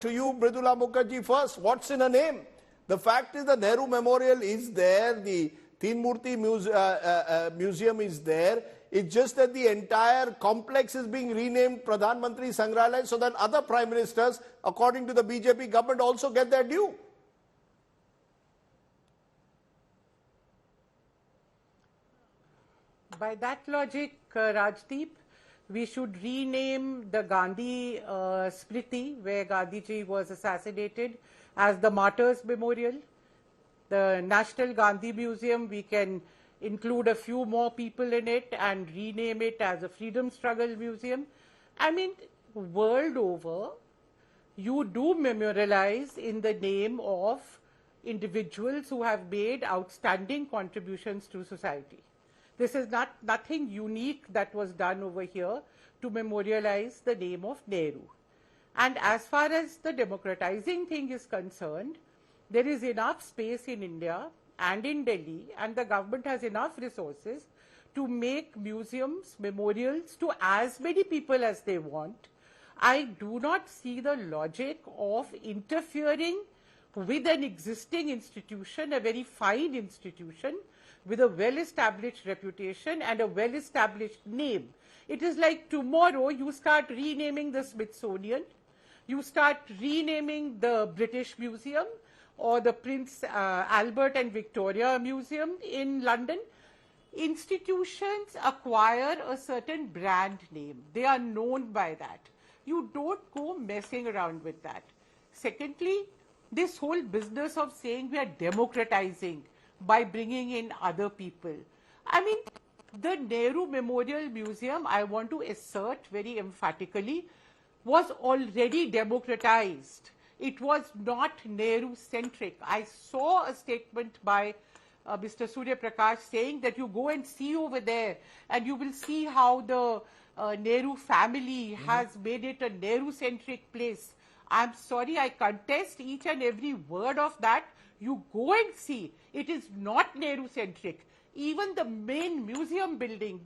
To you, Mridula Mukherjee, first, what's in a name? The fact is the Nehru Memorial is there, the Teen Murti Museum is there. It's just that the entire complex is being renamed Pradhan Mantri Sangrahalaya so that other prime ministers, according to the BJP government, also get their due. By that logic, Rajdeep, we should rename the Gandhi Smriti, where Gandhiji was assassinated, as the Martyrs Memorial. The National Gandhi Museum, we can include a few more people in it and rename it as a Freedom Struggle Museum. I mean, world over, you do memorialize in the name of individuals who have made outstanding contributions to society. This is nothing unique that was done over here to memorialize the name of Nehru. And as far as the democratizing thing is concerned, there is enough space in India and in Delhi, and the government has enough resources to make museums, memorials to as many people as they want. I do not see the logic of interfering with an existing institution, a very fine institution, with a well-established reputation and a well-established name. It is like tomorrow you start renaming the Smithsonian, you start renaming the British Museum or the Prince Albert and Victoria Museum in London. Institutions acquire a certain brand name. They are known by that. You don't go messing around with that. Secondly, this whole business of saying we are democratizing by bringing in other people. I mean, the Nehru Memorial Museum, I want to assert very emphatically, was already democratized. It was not Nehru-centric. I saw a statement by Mr. Surya Prakash saying that you go and see over there and you will see how the Nehru family has made it a Nehru-centric place. I'm sorry, I contest each and every word of that. You go and see. It is not Nehru-centric. Even the main museum building,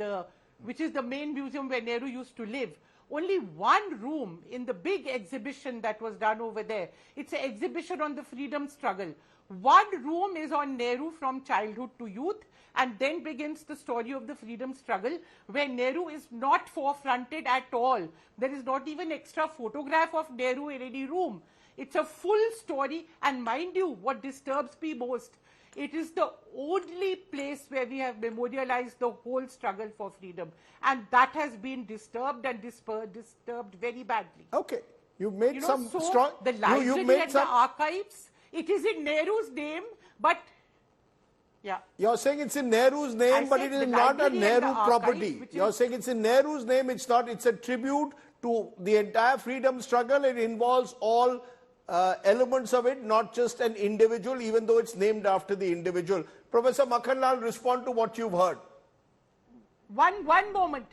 which is the main museum where Nehru used to live, only one room in the big exhibition that was done over there. It's an exhibition on the freedom struggle. One room is on Nehru from childhood to youth, and then begins the story of the freedom struggle, where Nehru is not forefronted at all. There is not even extra photograph of Nehru in any room. It's a full story, and mind you, what disturbs me most, it is the only place where we have memorialized the whole struggle for freedom. And that has been disturbed and disturbed very badly. Okay. You've made some so strong... The library and the archives, it is in Nehru's name, but... Yeah. You're saying it's in Nehru's name, but it is not a Nehru property. You're saying it's in Nehru's name, it's not, it's a tribute to the entire freedom struggle. It involves all elements of it, not just an individual, even though it's named after the individual. Professor Makhanlal, respond to what you've heard. One moment.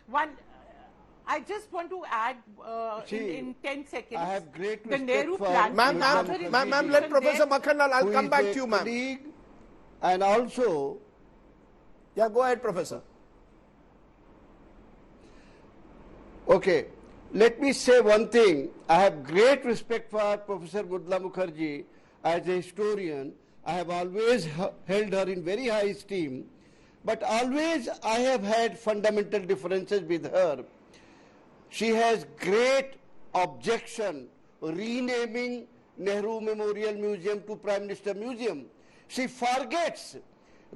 I just want to add in 10 seconds. I have great the respect Nehru for plan. Ma'am, let Professor Makhanlal, I'll come back to you, ma'am. And also... Yeah, go ahead, Professor. Okay. Let me say one thing. I have great respect for Professor Mridula Mukherjee as a historian. I have always held her in very high esteem. But always I have had fundamental differences with her. She has great objection renaming Nehru Memorial Museum to Prime Minister Museum. She forgets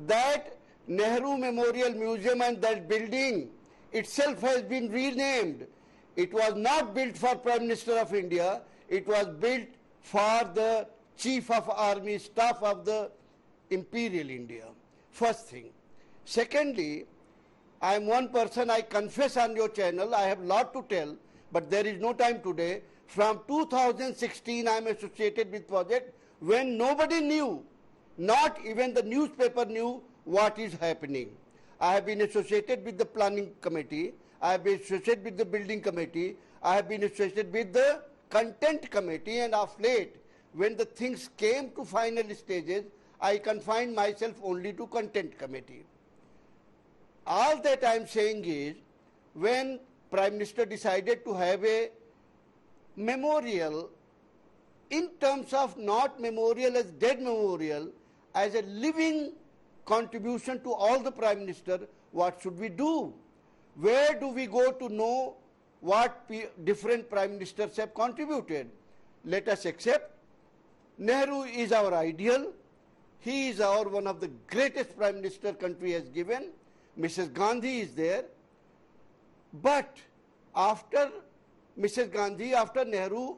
that Nehru Memorial Museum and that building itself has been renamed. It was not built for Prime Minister of India. It was built for the Chief of Army Staff of the Imperial India. First thing. Secondly, I am one person, I confess on your channel, I have a lot to tell, but there is no time today. From 2016, I am associated with project when nobody knew, not even the newspaper knew what is happening. I have been associated with the planning committee. I have been associated with the building committee. I have been associated with the content committee, and of late, when the things came to final stages, I confined myself only to content committee. All that I am saying is, when Prime Minister decided to have a memorial in terms of not memorial as dead memorial, as a living contribution to all the Prime Minister, what should we do? Where do we go to know what different Prime Ministers have contributed? Let us accept Nehru is our ideal. He is our one of the greatest Prime Minister country has given. Mrs. Gandhi is there. But after Mrs. Gandhi, after Nehru,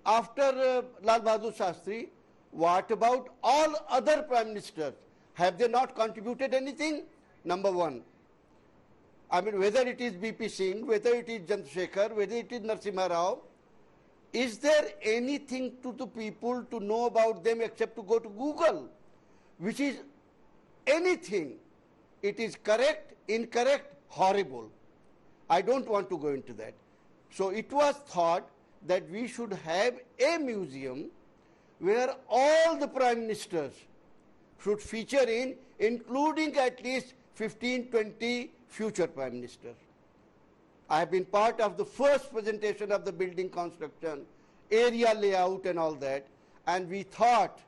after Lal Bahadur Shastri, what about all other Prime Ministers? Have they not contributed anything? Number one. I mean, whether it is B.P. Singh, whether it is Chandrasekhar, whether it is Narasimha Rao, is there anything to the people to know about them except to go to Google, which is anything? It is correct, incorrect, horrible. I don't want to go into that. So it was thought that we should have a museum where all the Prime Ministers should feature in, including at least 15, 20 future Prime Ministers. I have been part of the first presentation of the building construction, area layout and all that, and we thought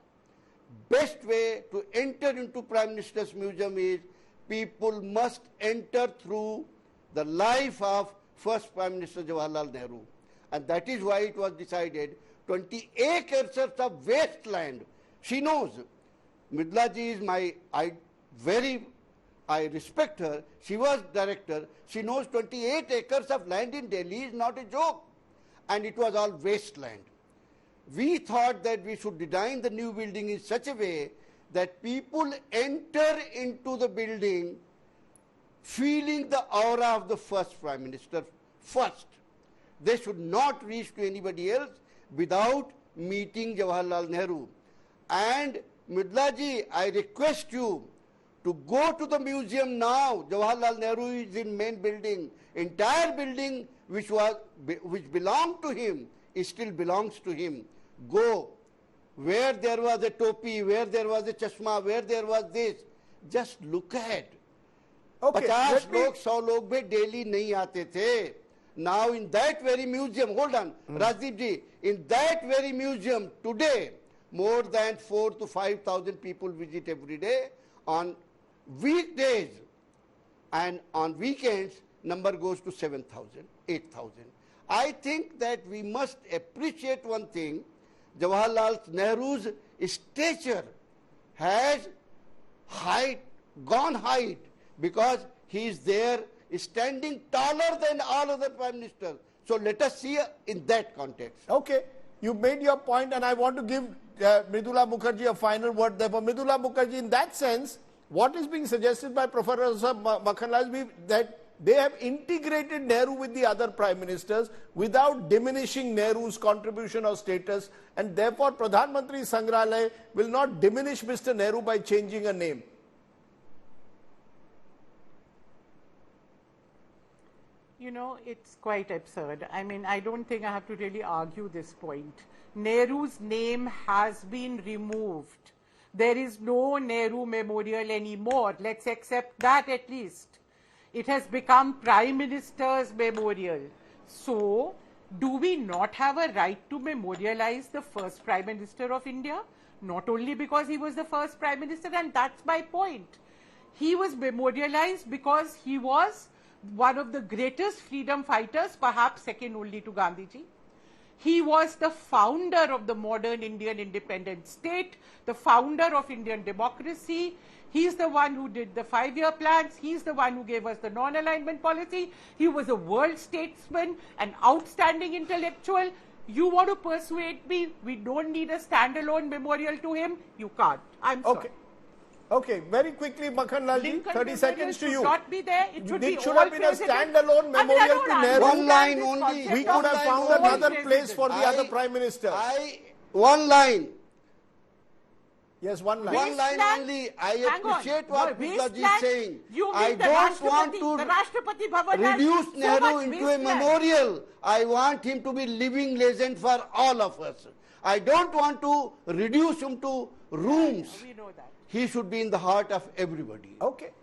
best way to enter into Prime Minister's Museum is people must enter through the life of first Prime Minister Jawaharlal Nehru. And that is why it was decided 20 acres of wasteland. She knows. Mridula ji is I respect her. She was director. She knows 28 acres of land in Delhi is not a joke. And it was all wasteland. We thought that we should design the new building in such a way that people enter into the building feeling the aura of the first Prime Minister first. They should not reach to anybody else without meeting Jawaharlal Nehru. And Mridula ji, I request you to go to the museum now. Jawaharlal Nehru is in main building. Entire building which belonged to him, it still belongs to him. Go. Where there was a topi, where there was a chashma, where there was this, just look at. Okay, 50 log, 100 log bhi daily nahi aate the. Now in that very museum, hold on, Rajdeep ji, in that very museum today, more than 4,000 to 5,000 people visit every day. On weekdays and on weekends, number goes to 7,000, 8,000. I think that we must appreciate one thing. Jawaharlal Nehru's stature has gone height because he is there standing taller than all other Prime Ministers. So let us see in that context. Okay, you made your point, and I want to give Mridula Mukherjee a final word. Therefore, Mridula Mukherjee, in that sense, what is being suggested by Professor Makhanlal is that they have integrated Nehru with the other Prime Ministers without diminishing Nehru's contribution or status, and therefore Pradhan Mantri Sangrahalaya will not diminish Mr. Nehru by changing a name. You know, it's quite absurd. I mean, I don't think I have to really argue this point. Nehru's name has been removed. There is no Nehru Memorial anymore. Let's accept that at least. It has become Prime Minister's Memorial. So, do we not have a right to memorialize the first Prime Minister of India? Not only because he was the first Prime Minister, and that's my point. He was memorialized because he was one of the greatest freedom fighters, perhaps second only to Gandhiji. He was the founder of the modern Indian independent state, the founder of Indian democracy. He's the one who did the 5-year plans. He's the one who gave us the non-alignment policy. He was a world statesman, an outstanding intellectual. You want to persuade me we don't need a standalone memorial to him? You can't. I'm sorry. Okay. Okay, very quickly, Makhanlal ji, 30 seconds to you. Should not be there. It should have been a standalone memorial to Nehru. One line only. We could have found another place for the other Prime Minister. One line. Yes, one line. One line only. I appreciate what Mukherjee is saying. I don't want to reduce Nehru into a memorial. I want him to be living legend for all of us. I don't want to reduce him to rooms. We know that. He should be in the heart of everybody. Okay.